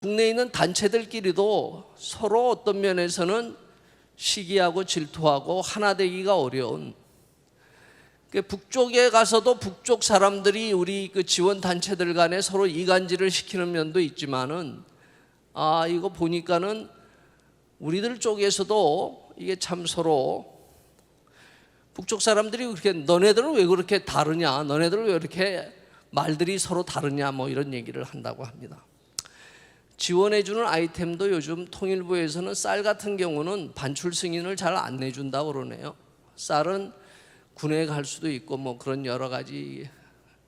국내에 있는 단체들끼리도 서로 어떤 면에서는 시기하고 질투하고 하나 되기가 어려운, 북쪽에 가서도 북쪽 사람들이 우리 그 지원 단체들 간에 서로 이간질을 시키는 면도 있지만은 이거 보니까는 우리들 쪽에서도 이게 참 서로 북쪽 사람들이 그렇게 너네들은 왜 그렇게 다르냐, 너네들은 왜 이렇게 말들이 서로 다르냐, 뭐 이런 얘기를 한다고 합니다. 지원해주는 아이템도 요즘 통일부에서는 쌀 같은 경우는 반출 승인을 잘 안 내준다고 그러네요. 쌀은 군에 갈 수도 있고 뭐 그런 여러 가지,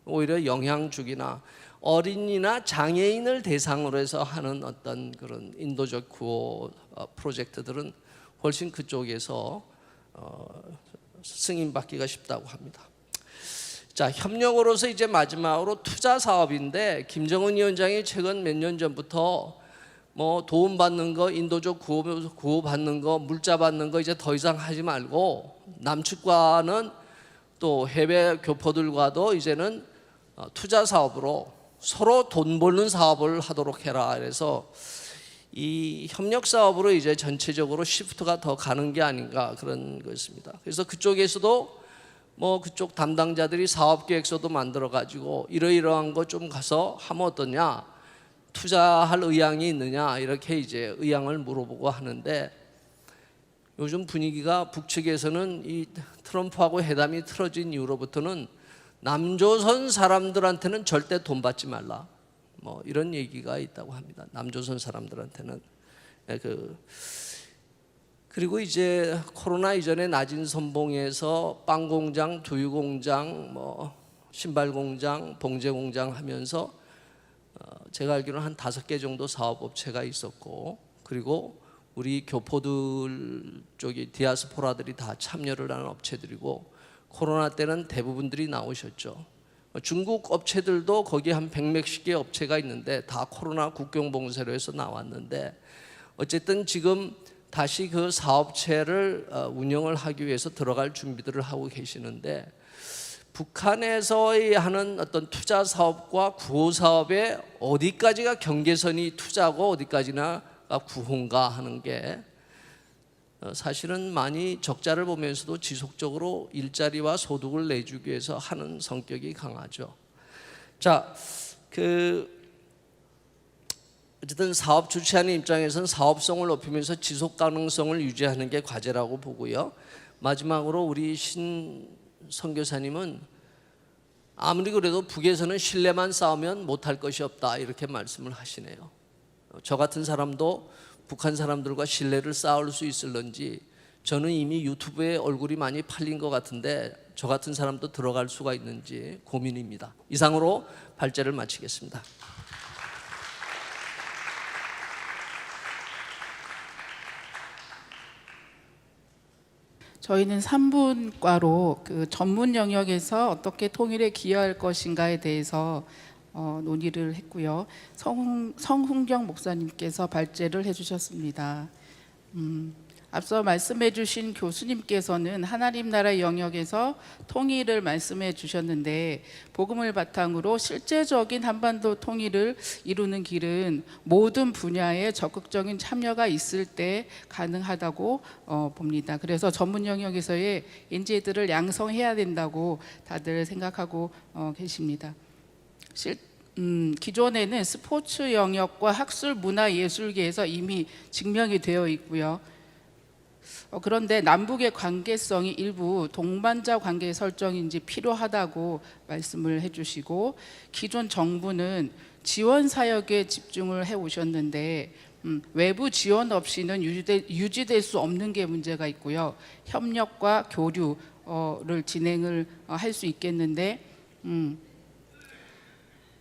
오히려 영양죽이나 어린이나 장애인을 대상으로 해서 하는 어떤 그런 인도적 구호 프로젝트들은 훨씬 그쪽에서 승인받기가 쉽다고 합니다. 자, 협력으로서 이제 마지막으로 투자 사업인데, 김정은 위원장이 최근 몇 년 전부터 뭐 도움 받는 거, 인도적 구호 받는 거, 물자 받는 거 이제 더 이상 하지 말고 남측과는 또 해외 교포들과도 이제는 투자 사업으로 서로 돈 벌는 사업을 하도록 해라. 그래서 이 협력 사업으로 이제 전체적으로 시프트가 더 가는 게 아닌가 그런 것입니다. 그래서 그쪽에서도 뭐 그쪽 담당자들이 사업 계획서도 만들어 가지고 이러이러한 거 좀 가서 하면 어떠냐, 투자할 의향이 있느냐, 이렇게 이제 의향을 물어보고 하는데, 요즘 분위기가 북측에서는 이 트럼프하고 회담이 틀어진 이후로부터는 남조선 사람들한테는 절대 돈 받지 말라, 뭐 이런 얘기가 있다고 합니다. 남조선 사람들한테는. 그리고 이제 코로나 이전에 낮은 선봉에서 빵 공장, 두유 공장, 뭐 신발 공장, 봉제 공장 하면서 제가 알기로는 한 5개 정도 사업업체가 있었고, 그리고 우리 교포들 쪽이 디아스포라들이 다 참여를 하는 업체들이고, 코로나 때는 대부분들이 나오셨죠. 중국 업체들도 거기 한 100몇십 개 업체가 있는데 다 코로나 국경 봉쇄로 해서 나왔는데, 어쨌든 지금 다시 그 사업체를 운영을 하기 위해서 들어갈 준비들을 하고 계시는데, 북한에서의 하는 어떤 투자 사업과 구호 사업의 어디까지가 경계선이 투자고 어디까지나가 구호인가 하는 게 사실은 많이 적자를 보면서도 지속적으로 일자리와 소득을 내주기 위해서 하는 성격이 강하죠. 자, 어쨌든 사업 주최하는 입장에서는 사업성을 높이면서 지속 가능성을 유지하는 게 과제라고 보고요. 마지막으로 우리 신 선교사님은 아무리 그래도 북에서는 신뢰만 쌓으면 못할 것이 없다, 이렇게 말씀을 하시네요. 저 같은 사람도 북한 사람들과 신뢰를 쌓을 수 있을런지, 저는 이미 유튜브에 얼굴이 많이 팔린 것 같은데 저 같은 사람도 들어갈 수가 있는지 고민입니다. 이상으로 발제를 마치겠습니다. 저희는 3분과로 그 전문 영역에서 어떻게 통일에 기여할 것인가에 대해서 논의를 했고요. 성훈경 목사님께서 발제를 해주셨습니다. 앞서 말씀해 주신 교수님께서는 하나님 나라의 영역에서 통일을 말씀해 주셨는데, 복음을 바탕으로 실제적인 한반도 통일을 이루는 길은 모든 분야에 적극적인 참여가 있을 때 가능하다고 봅니다. 그래서 전문 영역에서의 인재들을 양성해야 된다고 다들 생각하고 계십니다. 기존에는 스포츠 영역과 학술 문화 예술계에서 이미 증명이 되어 있고요. 그런데 남북의 관계성이 일부 동반자 관계 설정인지 필요하다고 말씀을 해주시고, 기존 정부는 지원 사역에 집중을 해오셨는데 외부 지원 없이는 유지될 수 없는 게 문제가 있고요. 협력과 교류를 진행을 할 수 있겠는데,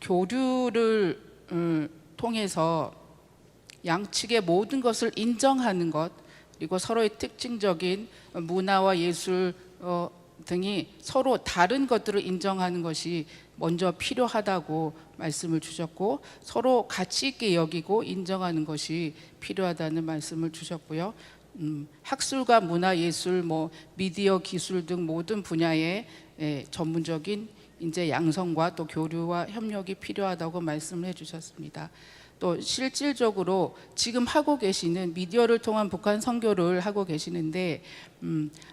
교류를 통해서 양측의 모든 것을 인정하는 것, 그리고 서로의 특징적인 문화와 예술 등이 서로 다른 것들을 인정하는 것이 먼저 필요하다고 말씀을 주셨고, 서로 가치 있게 여기고 인정하는 것이 필요하다는 말씀을 주셨고요. 학술과 문화, 예술, 미디어 기술 등 모든 분야의 전문적인 인재 양성과 또 교류와 협력이 필요하다고 말씀을 해주셨습니다. 또 실질적으로 지금 하고 계시는 미디어를 통한 북한 선교를 하고 계시는데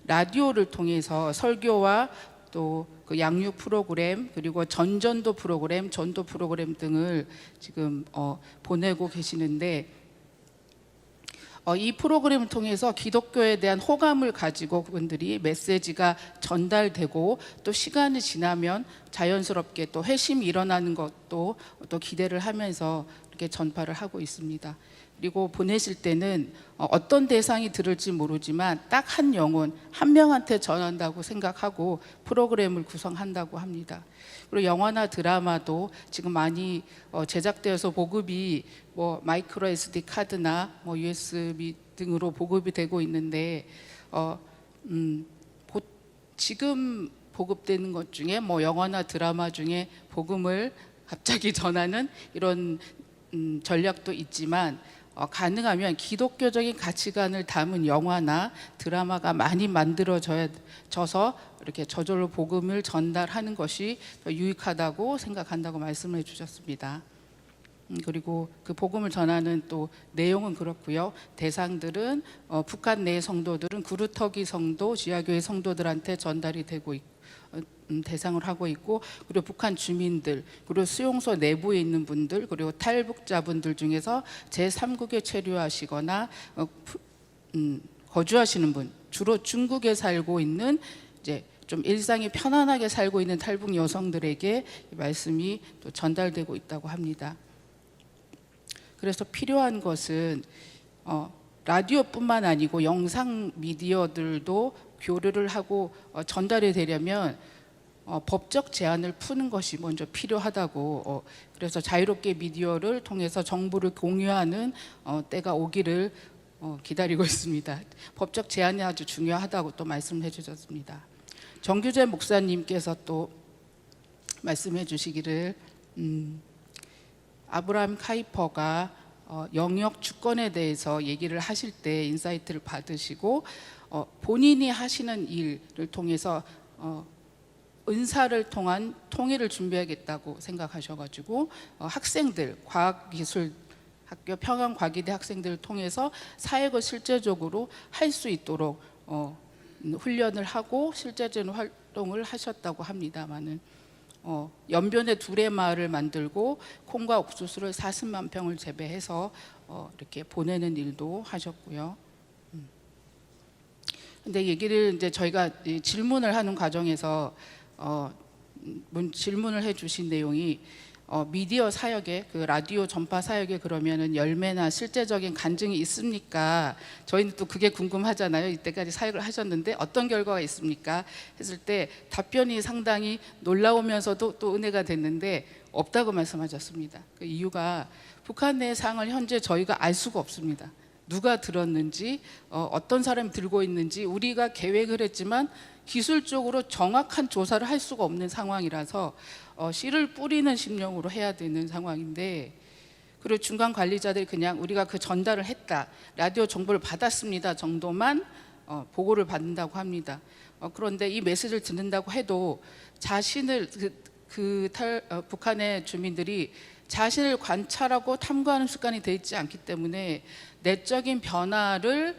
라디오를 통해서 설교와 또 그 양육 프로그램 그리고 전전도 프로그램, 전도 프로그램 등을 지금 보내고 계시는데 이 프로그램을 통해서 기독교에 대한 호감을 가지고 그분들이 메시지가 전달되고 또 시간이 지나면 자연스럽게 또 회심이 일어나는 것도 또 기대를 하면서 이렇게 전파를 하고 있습니다. 그리고 보내실 때는 어떤 대상이 들을지 모르지만 딱 한 영혼, 한 명한테 전한다고 생각하고 프로그램을 구성한다고 합니다. 그리고 영화나 드라마도 지금 많이 제작되어서 보급이 뭐 마이크로 SD 카드나 뭐 USB 등으로 보급이 되고 있는데 지금 보급되는 것 중에 뭐 영화나 드라마 중에 복음을 갑자기 전하는 이런 전략도 있지만 가능하면 기독교적인 가치관을 담은 영화나 드라마가 많이 만들어져서 이렇게 저절로 복음을 전달하는 것이 더 유익하다고 생각한다고 말씀을 주셨습니다. 그리고 그 복음을 전하는 또 내용은 그렇고요. 대상들은 북한 내 성도들은 구루터기 성도, 지하교회 성도들한테 전달이 되고 있고 대상을 하고 있고 그리고 북한 주민들 그리고 수용소 내부에 있는 분들 그리고 탈북자분들 중에서 제3국에 체류하시거나 거주하시는 분 주로 중국에 살고 있는 이제 좀 일상이 편안하게 살고 있는 탈북 여성들에게 이 말씀이 또 전달되고 있다고 합니다. 그래서 필요한 것은 라디오뿐만 아니고 영상 미디어들도 교류를 하고 전달이 되려면 법적 제한을 푸는 것이 먼저 필요하다고 그래서 자유롭게 미디어를 통해서 정보를 공유하는 때가 오기를 기다리고 있습니다. 법적 제한이 아주 중요하다고 또 말씀해 주셨습니다. 정규재 목사님께서 또 말씀해 주시기를 아브라함 카이퍼가 영역 주권에 대해서 얘기를 하실 때 인사이트를 받으시고 본인이 하시는 일을 통해서 은사를 통한 통일을 준비하겠다고 생각하셔가지고 학생들 과학기술 학교 평양과기대 학생들을 통해서 사역을 실제적으로 할 수 있도록 훈련을 하고 실제적인 활동을 하셨다고 합니다만은 연변에 둘의 마을을 만들고 콩과 옥수수를 40만 평을 재배해서 이렇게 보내는 일도 하셨고요. 근데 얘기를 이제 저희가 질문을 하는 과정에서 질문을 해주신 내용이 미디어 사역에 그 라디오 전파 사역에 그러면은 열매나 실제적인 간증이 있습니까? 저희는 또 그게 궁금하잖아요. 이때까지 사역을 하셨는데 어떤 결과가 있습니까? 했을 때 답변이 상당히 놀라우면서도 또 은혜가 됐는데 없다고 말씀하셨습니다. 그 이유가 북한 내 상을 현재 저희가 알 수가 없습니다. 누가 들었는지 어떤 사람이 들고 있는지 우리가 계획을 했지만 기술적으로 정확한 조사를 할 수가 없는 상황이라서 씨를 뿌리는 심령으로 해야 되는 상황인데 그리고 중간 관리자들이 그냥 우리가 그 전달을 했다 라디오 정보를 받았습니다 정도만 보고를 받는다고 합니다. 그런데 이 메시지를 듣는다고 해도 자신을 북한의 주민들이 자신을 관찰하고 탐구하는 습관이 되어 있지 않기 때문에 내적인 변화를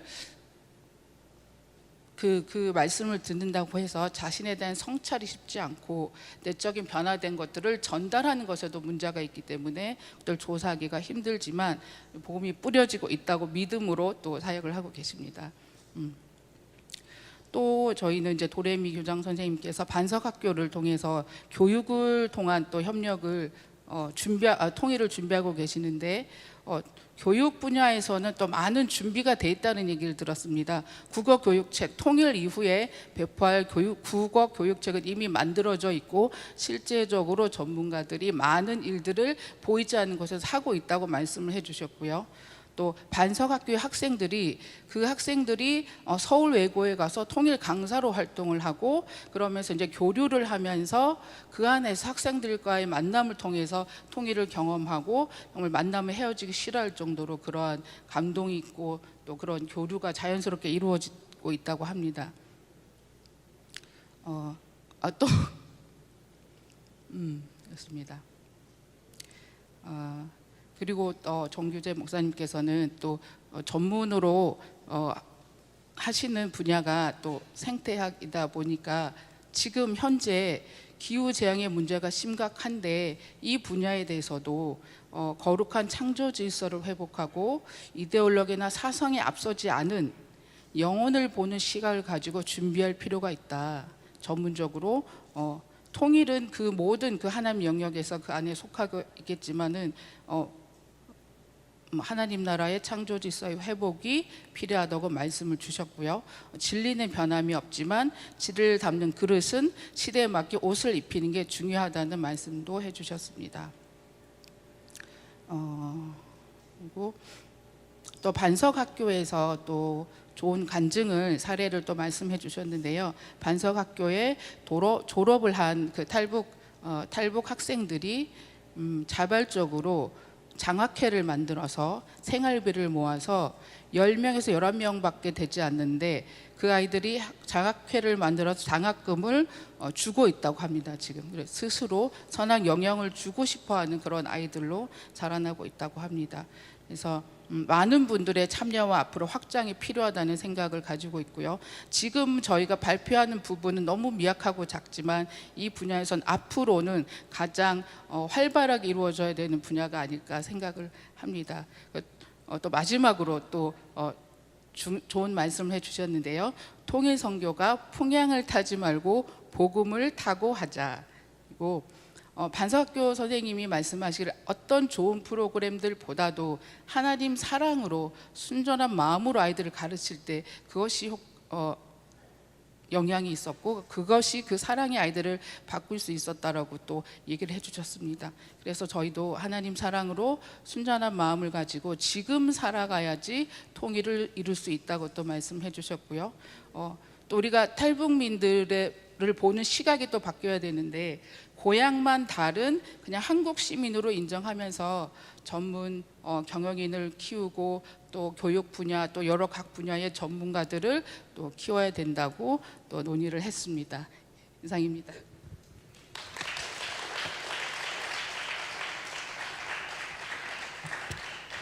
그 말씀을 듣는다고 해서 자신에 대한 성찰이 쉽지 않고 내적인 변화된 것들을 전달하는 것에도 문제가 있기 때문에 그걸 조사하기가 힘들지만 복음이 뿌려지고 있다고 믿음으로 또 사역을 하고 계십니다. 또 저희는 이제 도레미 교장 선생님께서 반석학교를 통해서 교육을 통한 또 협력을 통일을 준비하고 계시는데 교육 분야에서는 또 많은 준비가 돼 있다는 얘기를 들었습니다. 국어 교육책 통일 이후에 배포할 국어 교육책은 이미 만들어져 있고 실제적으로 전문가들이 많은 일들을 보이지 않는 곳에서 하고 있다고 말씀을 해주셨고요. 또 반석학교의 학생들이 서울 외고에 가서 통일 강사로 활동을 하고 그러면서 이제 교류를 하면서 그 안에서 학생들과의 만남을 통해서 통일을 경험하고 정말 만남을 헤어지기 싫어할 정도로 그러한 감동이 있고 또 그런 교류가 자연스럽게 이루어지고 있다고 합니다. 그렇습니다. 그리고 정규재 목사님께서는 또 전문으로 하시는 분야가 또 생태학이다 보니까 지금 현재 기후 재앙의 문제가 심각한데 이 분야에 대해서도 거룩한 창조 질서를 회복하고 이데올로기나 사상에 앞서지 않은 영혼을 보는 시각을 가지고 준비할 필요가 있다. 전문적으로 통일은 그 모든 그 하나님 영역에서 그 안에 속하고 있겠지만은 하나님 나라의 창조 질서의 회복이 필요하다고 말씀을 주셨고요. 진리는 변함이 없지만 진리를 담는 그릇은 시대에 맞게 옷을 입히는 게 중요하다는 말씀도 해주셨습니다. 그리고 또 반석학교에서 또 좋은 간증을 사례를 또 말씀해 주셨는데요. 반석학교에 졸업을 한 그 탈북 학생들이 자발적으로 장학회를 만들어서 생활비를 모아서 10명에서 11명밖에 되지 않는데 그 아이들이 장학회를 만들어서 장학금을 주고 있다고 합니다. 지금 스스로 선한 영향을 주고 싶어하는 그런 아이들로 자라나고 있다고 합니다. 그래서 많은 분들의 참여와 앞으로 확장이 필요하다는 생각을 가지고 있고요. 지금 저희가 발표하는 부분은 너무 미약하고 작지만 이 분야에선 앞으로는 가장 활발하게 이루어져야 되는 분야가 아닐까 생각을 합니다. 또 마지막으로 또 좋은 말씀을 해주셨는데요. 통일 선교가 풍향을 타지 말고 복음을 타고 하자. 그리고 반석학교 선생님이 말씀하시기를 어떤 좋은 프로그램들보다도 하나님 사랑으로 순전한 마음으로 아이들을 가르칠 때 그것이 영향이 있었고 그것이 그 사랑의 아이들을 바꿀 수 있었다라고 또 얘기를 해주셨습니다. 그래서 저희도 하나님 사랑으로 순전한 마음을 가지고 지금 살아가야지 통일을 이룰 수 있다고 또 말씀해 주셨고요. 또 우리가 탈북민들을 보는 시각이 또 바뀌어야 되는데 고향만 다른 그냥 한국 시민으로 인정하면서 전문 경영인을 키우고 또 교육 분야 또 여러 각 분야의 전문가들을 또 키워야 된다고 또 논의를 했습니다. 이상입니다.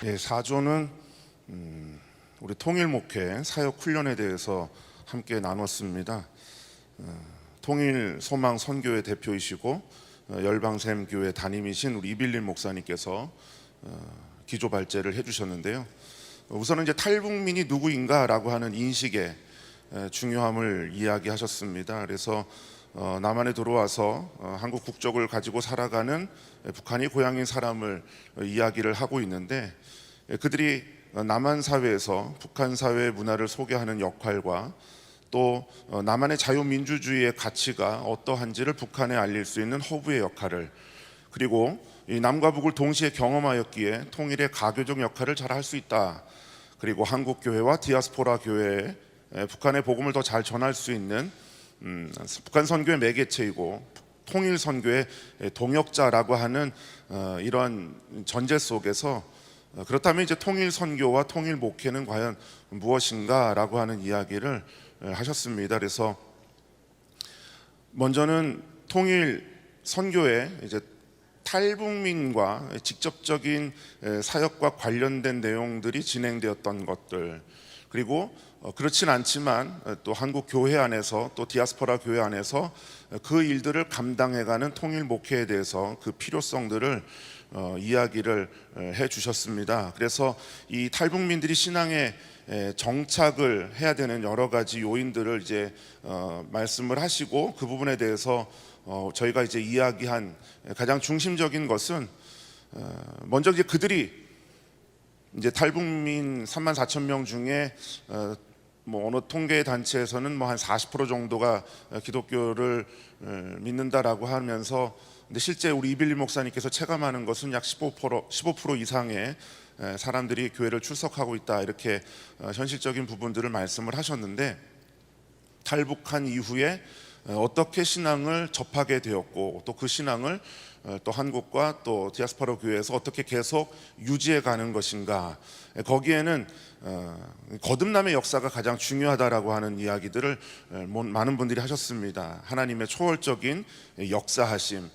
네, 4조는 우리 통일목회 사역훈련에 대해서 함께 나눴습니다. 통일 소망 선교회 대표이시고 열방샘교회 담임이신 우리 이빌린 목사님께서 기조 발제를 해주셨는데요. 우선은 이제 탈북민이 누구인가라고 하는 인식의 중요함을 이야기하셨습니다. 그래서 남한에 들어와서 한국 국적을 가지고 살아가는 북한이 고향인 사람을 이야기를 하고 있는데 그들이 남한 사회에서 북한 사회의 문화를 소개하는 역할과 또 남한의 자유민주주의의 가치가 어떠한지를 북한에 알릴 수 있는 허브의 역할을 그리고 이 남과 북을 동시에 경험하였기에 통일의 가교적 역할을 잘 할 수 있다. 그리고 한국 교회와 디아스포라 교회에 북한의 복음을 더 잘 전할 수 있는 북한 선교의 매개체이고 통일 선교의 동역자라고 하는 이러한 전제 속에서 그렇다면 이제 통일 선교와 통일 목회는 과연 무엇인가라고 하는 이야기를 하셨습니다. 그래서 먼저는 통일 선교에 이제 탈북민과 직접적인 사역과 관련된 내용들이 진행되었던 것들 그리고 그렇진 않지만 또 한국 교회 안에서 또 디아스포라 교회 안에서 그 일들을 감당해가는 통일 목회에 대해서 그 필요성들을 이야기를 해주셨습니다. 그래서 이 탈북민들이 신앙에 정착을 해야 되는 여러 가지 요인들을 이제 말씀을 하시고 그 부분에 대해서 저희가 이제 이야기한 가장 중심적인 것은 먼저 이제 그들이 이제 탈북민 34,000명 중에 뭐 어느 통계 단체에서는 뭐 한 40% 정도가 기독교를 믿는다라고 하면서 근데 실제 우리 이빌리 목사님께서 체감하는 것은 약 15% 이상의 사람들이 교회를 출석하고 있다 이렇게 현실적인 부분들을 말씀을 하셨는데 탈북한 이후에 어떻게 신앙을 접하게 되었고 또 그 신앙을 또 한국과 또 디아스포라 교회에서 어떻게 계속 유지해 가는 것인가 거기에는 거듭남의 역사가 가장 중요하다라고 하는 이야기들을 많은 분들이 하셨습니다. 하나님의 초월적인 역사하심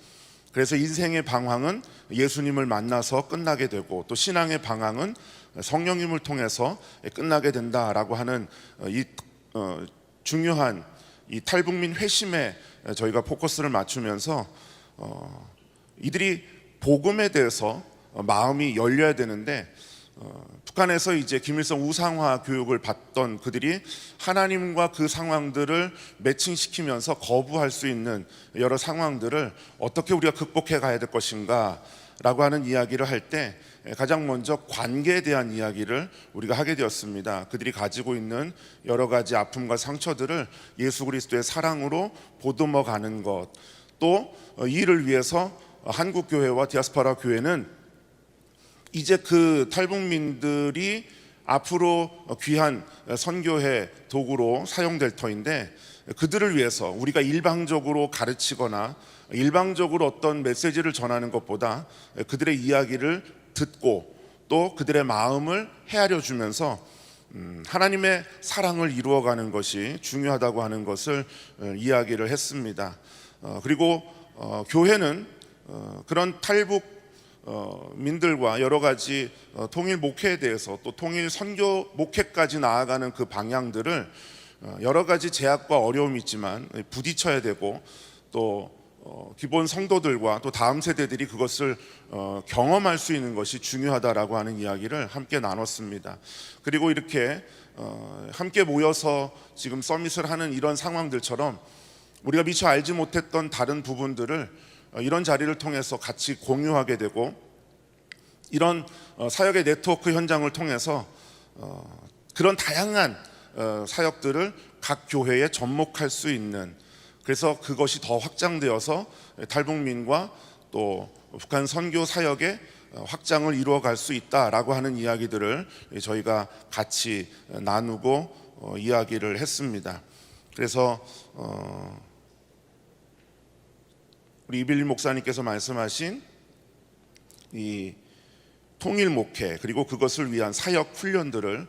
그래서 인생의 방황은 예수님을 만나서 끝나게 되고 또 신앙의 방황은 성령님을 통해서 끝나게 된다라고 하는 이 중요한 이 탈북민 회심에 저희가 포커스를 맞추면서 이들이 복음에 대해서 마음이 열려야 되는데 북한에서 이제 김일성 우상화 교육을 받던 그들이 하나님과 그 상황들을 매칭시키면서 거부할 수 있는 여러 상황들을 어떻게 우리가 극복해 가야 될 것인가 라고 하는 이야기를 할 때 가장 먼저 관계에 대한 이야기를 우리가 하게 되었습니다. 그들이 가지고 있는 여러 가지 아픔과 상처들을 예수 그리스도의 사랑으로 보듬어 가는 것, 또 이를 위해서 한국 교회와 디아스포라 교회는 이제 그 탈북민들이 앞으로 귀한 선교의 도구로 사용될 터인데 그들을 위해서 우리가 일방적으로 가르치거나 일방적으로 어떤 메시지를 전하는 것보다 그들의 이야기를 듣고 또 그들의 마음을 헤아려 주면서 하나님의 사랑을 이루어가는 것이 중요하다고 하는 것을 이야기를 했습니다. 그리고 교회는 그런 탈북 민들과 여러 가지 통일 목회에 대해서 또 통일 선교 목회까지 나아가는 그 방향들을 여러 가지 제약과 어려움이 있지만 부딪혀야 되고 또 기본 성도들과 또 다음 세대들이 그것을 경험할 수 있는 것이 중요하다라고 하는 이야기를 함께 나눴습니다. 그리고 이렇게 함께 모여서 지금 서밋을 하는 이런 상황들처럼 우리가 미처 알지 못했던 다른 부분들을 이런 자리를 통해서 같이 공유하게 되고 이런 사역의 네트워크 현장을 통해서 그런 다양한 사역들을 각 교회에 접목할 수 있는, 그래서 그것이 더 확장되어서 탈북민과 또 북한 선교 사역의 확장을 이루어갈 수 있다라고 하는 이야기들을 저희가 같이 나누고 이야기를 했습니다. 그래서 우리 이빌리 목사님께서 말씀하신 이 통일 목회 그리고 그것을 위한 사역 훈련들을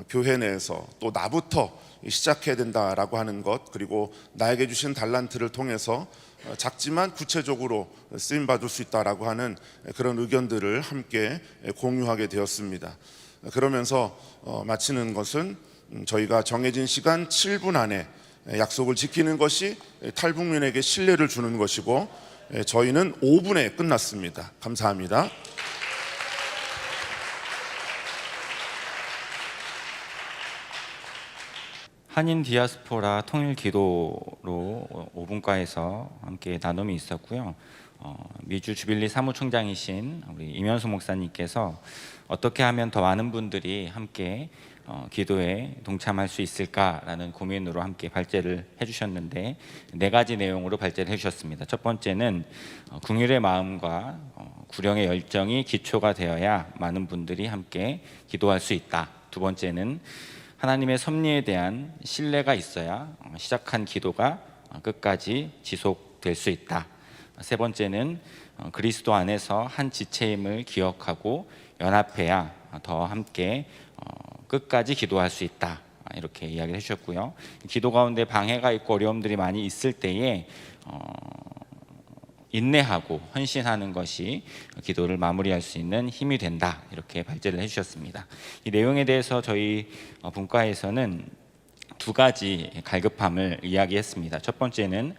교회 내에서 또 나부터 시작해야 된다라고 하는 것, 그리고 나에게 주신 달란트를 통해서 작지만 구체적으로 쓰임 받을 수 있다라고 하는 그런 의견들을 함께 공유하게 되었습니다. 그러면서 마치는 것은 저희가 정해진 시간 7분 안에 약속을 지키는 것이 탈북민에게 신뢰를 주는 것이고 저희는 5분에 끝났습니다. 감사합니다. 한인 디아스포라 통일 기도로 5분과에서 함께 나눔이 있었고요. 미주 주빌리 사무총장이신 우리 임현수 목사님께서 어떻게 하면 더 많은 분들이 함께 기도에 동참할 수 있을까라는 고민으로 함께 발제를 해주셨는데 4가지 내용으로 발제를 해주셨습니다. 첫 번째는 궁일의 마음과 구령의 열정이 기초가 되어야 많은 분들이 함께 기도할 수 있다. 두 번째는 하나님의 섭리에 대한 신뢰가 있어야 시작한 기도가 끝까지 지속될 수 있다. 세 번째는 그리스도 안에서 한 지체임을 기억하고 연합해야 더 함께 끝까지 기도할 수 있다. 이렇게 이야기를 해주셨고요. 기도 가운데 방해가 있고 어려움들이 많이 있을 때에 인내하고 헌신하는 것이 기도를 마무리할 수 있는 힘이 된다. 이렇게 발제를 해주셨습니다. 이 내용에 대해서 저희 분과에서는 2가지 갈급함을 이야기했습니다. 첫 번째는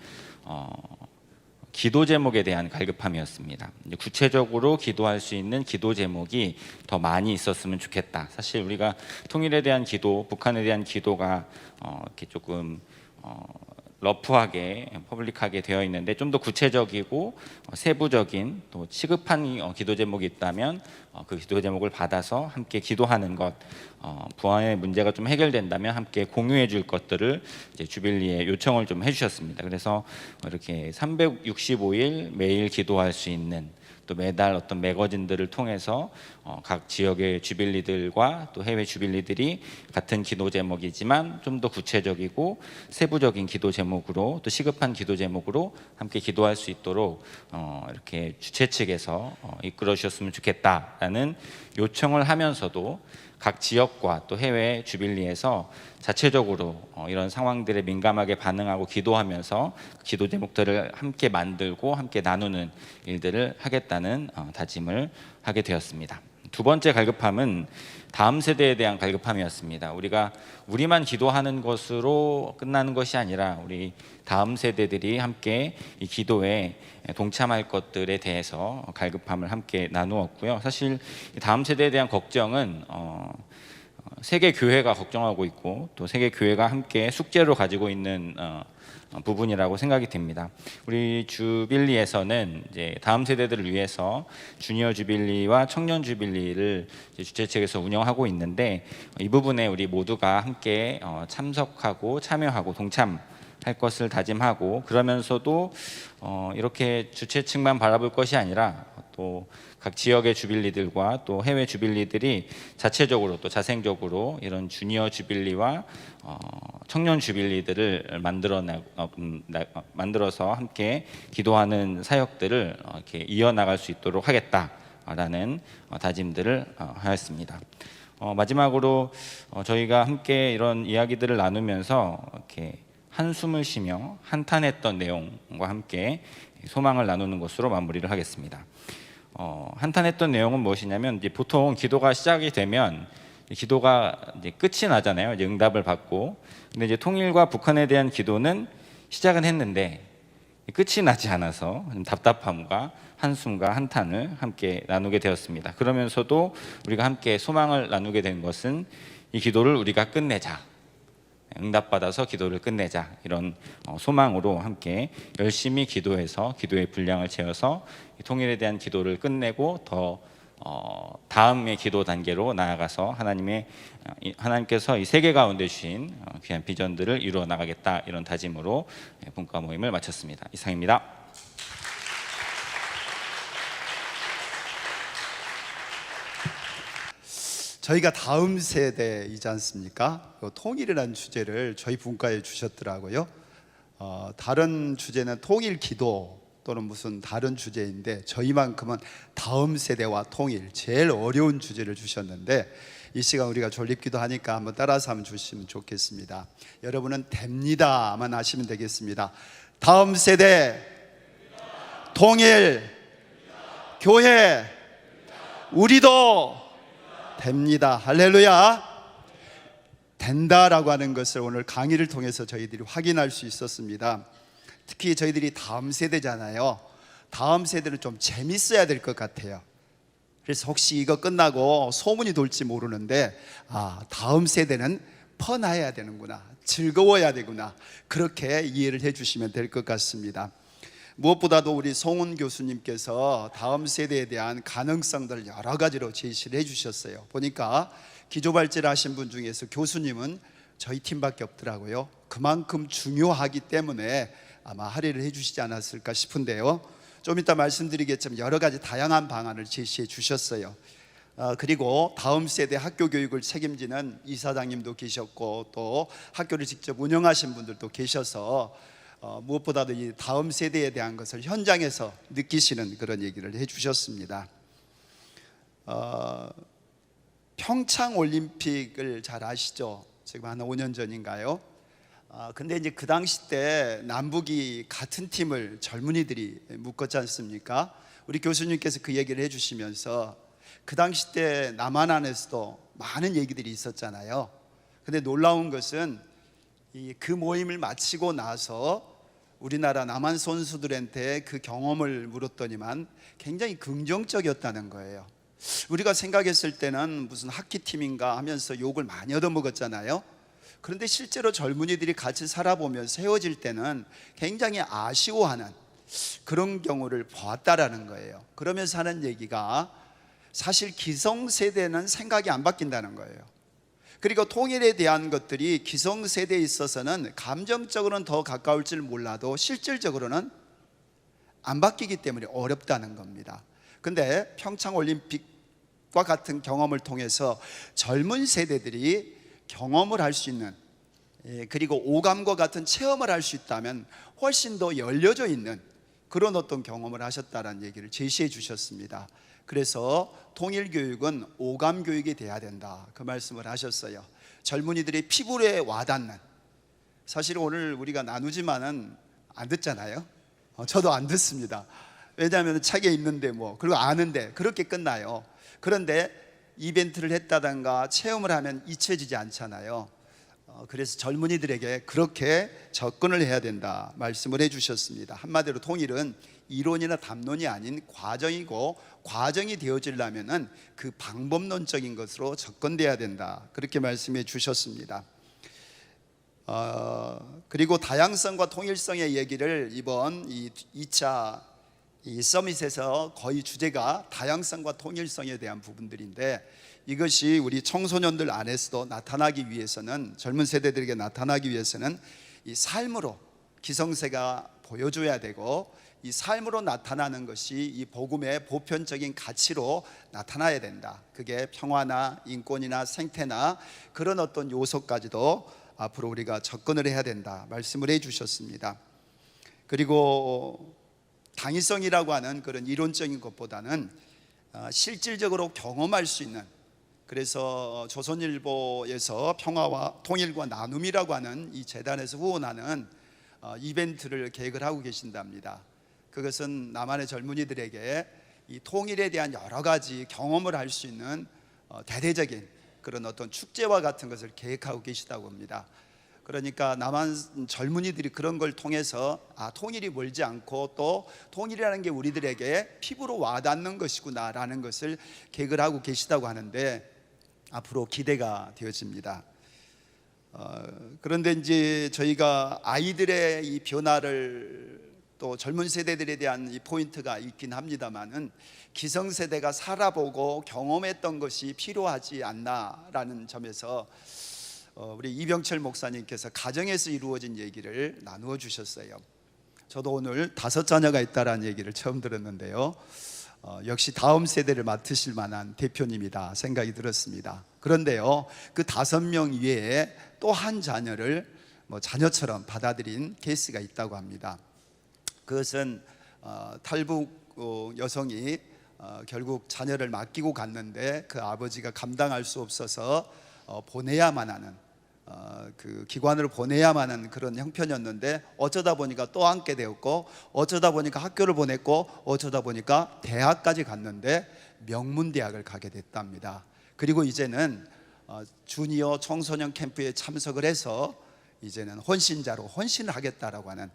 기도 제목에 대한 갈급함이었습니다. 구체적으로 기도할 수 있는 기도 제목이 더 많이 있었으면 좋겠다. 사실 우리가 통일에 대한 기도, 북한에 대한 기도가 이렇게 조금 러프하게 퍼블릭하게 되어 있는데 좀 더 구체적이고 세부적인 또 시급한 기도 제목이 있다면 그 기도 제목을 받아서 함께 기도하는 것, 부안의 문제가 좀 해결된다면 함께 공유해 줄 것들을 이제 주빌리에 요청을 좀 해주셨습니다. 그래서 이렇게 365일 매일 기도할 수 있는, 또 매달 어떤 매거진들을 통해서 각 지역의 주빌리들과 또 해외 주빌리들이 같은 기도 제목이지만 좀 더 구체적이고 세부적인 기도 제목으로 또 시급한 기도 제목으로 함께 기도할 수 있도록 이렇게 주최 측에서 이끌어 주셨으면 좋겠다라는 요청을 하면서도 각 지역과 또 해외 주빌리에서 자체적으로 이런 상황들에 민감하게 반응하고 기도하면서 기도 제목들을 함께 만들고 함께 나누는 일들을 하겠다는 다짐을 하게 되었습니다. 두 번째 갈급함은 다음 세대에 대한 갈급함이었습니다. 우리가 우리만 기도하는 것으로 끝나는 것이 아니라 우리 다음 세대들이 함께 이 기도에 동참할 것들에 대해서 갈급함을 함께 나누었고요. 사실 다음 세대에 대한 걱정은 세계 교회가 걱정하고 있고 또 세계 교회가 함께 숙제로 가지고 있는 부분이라고 생각이 됩니다. 우리 주빌리에서는 이제 다음 세대들을 위해서 주니어 주빌리와 청년 주빌리를 주최 측에서 운영하고 있는데 이 부분에 우리 모두가 함께 참석하고 참여하고 동참할 것을 다짐하고 그러면서도 이렇게 주최 측만 바라볼 것이 아니라 또 각 지역의 주빌리들과 또 해외 주빌리들이 자체적으로 또 자생적으로 이런 주니어 주빌리와 청년 주빌리들을 만들어서 함께 기도하는 사역들을 이렇게 이어나갈 수 있도록 하겠다라는 다짐들을 하였습니다. 마지막으로 저희가 함께 이런 이야기들을 나누면서 이렇게 한숨을 쉬며 한탄했던 내용과 함께 소망을 나누는 것으로 마무리를 하겠습니다. 한탄했던 내용은 무엇이냐면 이제 보통 기도가 시작이 되면 기도가 이제 끝이 나잖아요. 이제 응답을 받고. 근데 이제 통일과 북한에 대한 기도는 시작은 했는데 끝이 나지 않아서 답답함과 한숨과 한탄을 함께 나누게 되었습니다. 그러면서도 우리가 함께 소망을 나누게 된 것은 이 기도를 우리가 끝내자. 응답받아서 기도를 끝내자 이런 소망으로 함께 열심히 기도해서 기도의 분량을 채워서 통일에 대한 기도를 끝내고 더 다음의 기도 단계로 나아가서 하나님께서 이 세계 가운데 주신 귀한 비전들을 이루어 나가겠다 이런 다짐으로 분과 모임을 마쳤습니다. 이상입니다. 저희가 다음 세대이지 않습니까? 통일이라는 주제를 저희 분과에 주셨더라고요. 다른 주제는 통일 기도 또는 무슨 다른 주제인데 저희만큼은 다음 세대와 통일 제일 어려운 주제를 주셨는데 이 시간 우리가 졸립기도 하니까 한번 따라서 한번 주시면 좋겠습니다. 여러분은 됩니다만 하시면 되겠습니다. 다음 세대 통일 교회 우리도 됩니다. 할렐루야. 된다라고 하는 것을 오늘 강의를 통해서 저희들이 확인할 수 있었습니다. 특히 저희들이 다음 세대잖아요. 다음 세대는 좀 재밌어야 될 것 같아요. 그래서 혹시 이거 끝나고 소문이 돌지 모르는데 다음 세대는 퍼나야 되는구나, 즐거워야 되구나, 그렇게 이해를 해주시면 될 것 같습니다. 무엇보다도 우리 송은 교수님께서 다음 세대에 대한 가능성들을 여러 가지로 제시를 해주셨어요. 보니까 기조발제를 하신 분 중에서 교수님은 저희 팀밖에 없더라고요. 그만큼 중요하기 때문에 아마 할애를 해주시지 않았을까 싶은데요. 좀 이따 말씀드리겠지만 여러 가지 다양한 방안을 제시해 주셨어요. 그리고 다음 세대 학교 교육을 책임지는 이사장님도 계셨고 또 학교를 직접 운영하신 분들도 계셔서 무엇보다도 이 다음 세대에 대한 것을 현장에서 느끼시는 그런 얘기를 해주셨습니다. 평창 올림픽을 잘 아시죠? 지금 한 5년 전인가요? 근데 이제 그 당시 때 남북이 같은 팀을 젊은이들이 묶었지 않습니까? 우리 교수님께서 그 얘기를 해주시면서 그 당시 때 남한 안에서도 많은 얘기들이 있었잖아요. 근데 놀라운 것은 그 모임을 마치고 나서 우리나라 남한 선수들한테 그 경험을 물었더니만 굉장히 긍정적이었다는 거예요. 우리가 생각했을 때는 무슨 하키팀인가 하면서 욕을 많이 얻어먹었잖아요. 그런데 실제로 젊은이들이 같이 살아보면서 헤어질 때는 굉장히 아쉬워하는 그런 경우를 보았다라는 거예요. 그러면서 하는 얘기가 사실 기성세대는 생각이 안 바뀐다는 거예요. 그리고 통일에 대한 것들이 기성세대에 있어서는 감정적으로는 더 가까울지 몰라도 실질적으로는 안 바뀌기 때문에 어렵다는 겁니다. 근데 평창올림픽과 같은 경험을 통해서 젊은 세대들이 경험을 할 수 있는, 그리고 오감과 같은 체험을 할 수 있다면 훨씬 더 열려져 있는 그런 어떤 경험을 하셨다는 얘기를 제시해 주셨습니다. 그래서 통일 교육은 오감 교육이 돼야 된다, 그 말씀을 하셨어요. 젊은이들이 피부에 와닿는, 사실 오늘 우리가 나누지만은 안 듣잖아요. 저도 안 듣습니다. 왜냐하면 책에 있는데 그리고 아는데 그렇게 끝나요. 그런데 이벤트를 했다든가 체험을 하면 잊혀지지 않잖아요. 그래서 젊은이들에게 그렇게 접근을 해야 된다 말씀을 해주셨습니다. 한마디로 통일은 이론이나 담론이 아닌 과정이고, 과정이 되어지려면은 그 방법론적인 것으로 접근돼야 된다, 그렇게 말씀해 주셨습니다. 그리고 다양성과 통일성의 얘기를 이번 이 2차 이 서밋에서 거의 주제가 다양성과 통일성에 대한 부분들인데, 이것이 우리 청소년들 안에서도 나타나기 위해서는, 젊은 세대들에게 나타나기 위해서는 이 삶으로 기성세가 보여줘야 되고, 이 삶으로 나타나는 것이 이 복음의 보편적인 가치로 나타나야 된다. 그게 평화나 인권이나 생태나 그런 어떤 요소까지도 앞으로 우리가 접근을 해야 된다 말씀을 해주셨습니다. 그리고 당위성이라고 하는 그런 이론적인 것보다는 실질적으로 경험할 수 있는, 그래서 조선일보에서 평화와 통일과 나눔이라고 하는 이 재단에서 후원하는 이벤트를 계획을 하고 계신답니다. 그것은 남한의 젊은이들에게 이 통일에 대한 여러 가지 경험을 할 수 있는 대대적인 그런 어떤 축제와 같은 것을 계획하고 계시다고 합니다. 그러니까 남한 젊은이들이 그런 걸 통해서 통일이 멀지 않고 또 통일이라는 게 우리들에게 피부로 와닿는 것이구나라는 것을 계획을 하고 계시다고 하는데, 앞으로 기대가 되어집니다. 그런데 이제 저희가 아이들의 이 변화를, 또 젊은 세대들에 대한 이 포인트가 있긴 합니다만은, 기성세대가 살아보고 경험했던 것이 필요하지 않나라는 점에서 우리 이병철 목사님께서 가정에서 이루어진 얘기를 나누어 주셨어요. 저도 오늘 5자녀가 있다라는 얘기를 처음 들었는데요, 역시 다음 세대를 맡으실 만한 대표님이다 생각이 들었습니다. 그런데요, 그 5명 이외에 또 한 자녀를 자녀처럼 받아들인 케이스가 있다고 합니다. 그것은 탈북 여성이 결국 자녀를 맡기고 갔는데 그 아버지가 감당할 수 없어서 보내야만 하는, 그 기관으로 보내야만 하는 그런 형편이었는데, 어쩌다 보니까 또 앉게 되었고, 어쩌다 보니까 학교를 보냈고, 어쩌다 보니까 대학까지 갔는데 명문대학을 가게 됐답니다. 그리고 이제는 주니어 청소년 캠프에 참석을 해서 이제는 헌신자로 헌신을 하겠다라고 하는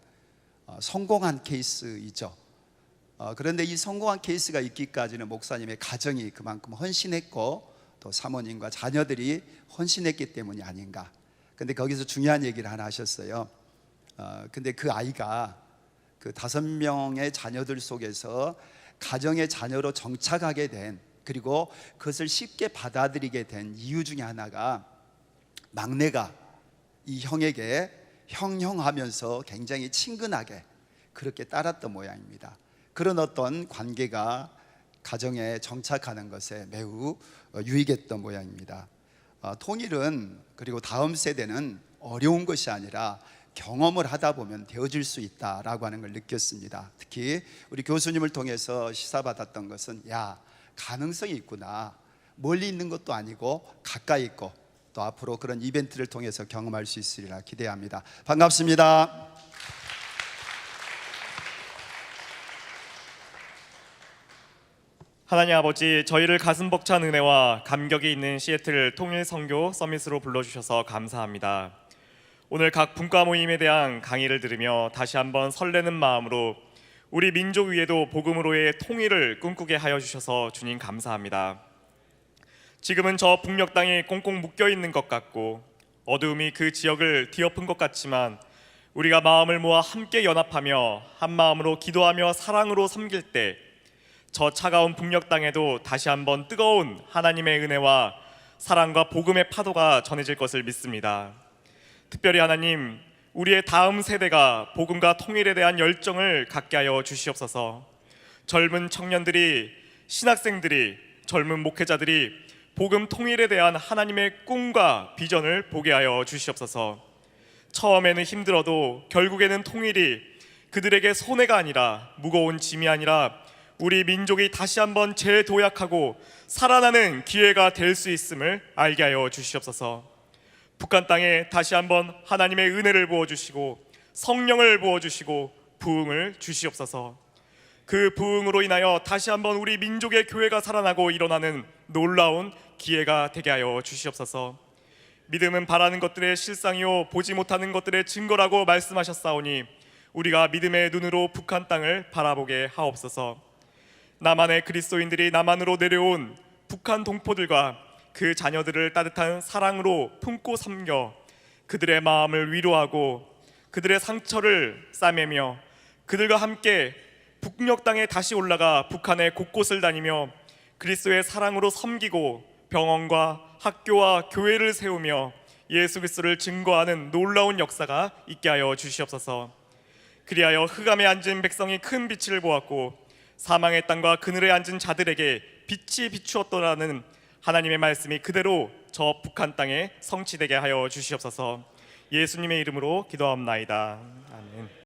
성공한 케이스이죠. 그런데 이 성공한 케이스가 있기까지는 목사님의 가정이 그만큼 헌신했고, 또 사모님과 자녀들이 헌신했기 때문이 아닌가. 근데 거기서 중요한 얘기를 하나 하셨어요. 근데 그 아이가 그 5명의 자녀들 속에서 가정의 자녀로 정착하게 된, 그리고 그것을 쉽게 받아들이게 된 이유 중에 하나가, 막내가 이 형에게 형하면서 굉장히 친근하게 그렇게 따랐던 모양입니다. 그런 어떤 관계가 가정에 정착하는 것에 매우 유익했던 모양입니다. 통일은, 그리고 다음 세대는 어려운 것이 아니라 경험을 하다 보면 되어질 수 있다라고 하는 걸 느꼈습니다. 특히 우리 교수님을 통해서 시사받았던 것은, 가능성이 있구나, 멀리 있는 것도 아니고 가까이 있고, 또 앞으로 그런 이벤트를 통해서 경험할 수 있으리라 기대합니다. 반갑습니다. 하나님 아버지, 저희를 가슴 벅찬 은혜와 감격이 있는 시애틀 통일 선교 서밋으로 불러주셔서 감사합니다. 오늘 각 분과 모임에 대한 강의를 들으며 다시 한번 설레는 마음으로 우리 민족 위에도 복음으로의 통일을 꿈꾸게 하여 주셔서 주님 감사합니다. 지금은 저 북녘 땅이 꽁꽁 묶여 있는 것 같고 어두움이 그 지역을 뒤엎은 것 같지만, 우리가 마음을 모아 함께 연합하며 한 마음으로 기도하며 사랑으로 섬길 때 저 차가운 북녘 땅에도 다시 한번 뜨거운 하나님의 은혜와 사랑과 복음의 파도가 전해질 것을 믿습니다. 특별히 하나님, 우리의 다음 세대가 복음과 통일에 대한 열정을 갖게 하여 주시옵소서. 젊은 청년들이, 신학생들이, 젊은 목회자들이 복음 통일에 대한 하나님의 꿈과 비전을 보게 하여 주시옵소서. 처음에는 힘들어도 결국에는 통일이 그들에게 손해가 아니라, 무거운 짐이 아니라 우리 민족이 다시 한번 재도약하고 살아나는 기회가 될 수 있음을 알게 하여 주시옵소서. 북한 땅에 다시 한번 하나님의 은혜를 부어주시고 성령을 부어주시고 부흥을 주시옵소서. 그 부흥으로 인하여 다시 한번 우리 민족의 교회가 살아나고 일어나는 놀라운 기회가 되게 하여 주시옵소서. 믿음은 바라는 것들의 실상이요 보지 못하는 것들의 증거라고 말씀하셨사오니 우리가 믿음의 눈으로 북한 땅을 바라보게 하옵소서. 남한의 그리스도인들이 남한으로 내려온 북한 동포들과 그 자녀들을 따뜻한 사랑으로 품고 섬겨 그들의 마음을 위로하고 그들의 상처를 싸매며 그들과 함께 북녘 땅에 다시 올라가 북한의 곳곳을 다니며 그리스도의 사랑으로 섬기고 병원과 학교와 교회를 세우며 예수 그리스도를 증거하는 놀라운 역사가 있게 하여 주시옵소서. 그리하여 흑암에 앉은 백성이 큰 빛을 보았고 사망의 땅과 그늘에 앉은 자들에게 빛이 비추었더라는 하나님의 말씀이 그대로 저 북한 땅에 성취되게 하여 주시옵소서. 예수님의 이름으로 기도하옵나이다. 아멘.